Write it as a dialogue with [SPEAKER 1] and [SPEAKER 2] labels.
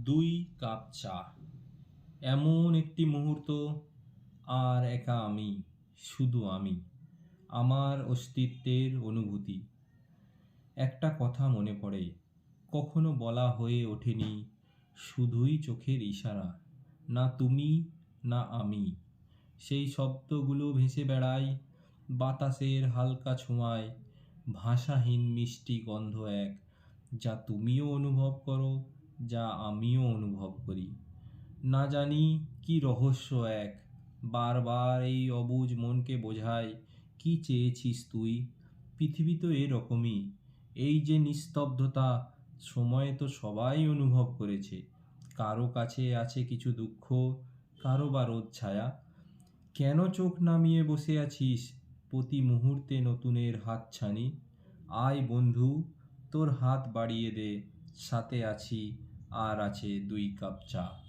[SPEAKER 1] দুই কাপ চা। এমন একটি মুহূর্ত, আর একা আমি, শুধু আমি, আমার অস্তিত্বের অনুভূতি। একটা কথা মনে পড়ে, কখনো বলা হয়ে ওঠেনি, শুধুই চোখের ইশারা। না তুমি, না আমি। সেই শব্দগুলো ভেসে বেড়ায় বাতাসের হালকা ছোঁয়ায়, ভাষাহীন মিষ্টি গন্ধ এক, যা তুমিও অনুভব করো, যা আমিও অনুভব করি। না জানি কি রহস্য এক, বারবার এই অবুঝ মনকে বোঝায়, কি চেয়েছিস তুই। পৃথিবী তো এরকমই। এই যে নিস্তব্ধতা, সময়ে তো সবাই অনুভব করেছে। কারো কাছে আছে কিছু দুঃখ, কারো বা রোদ ছায়া। কেন চোখ নামিয়ে বসে আছিস, প্রতি মুহূর্তে নতুনের হাতছানি। আয় বন্ধু, তোর হাত বাড়িয়ে দে, সাথে আছি, আর আছে দুই কাপ চা।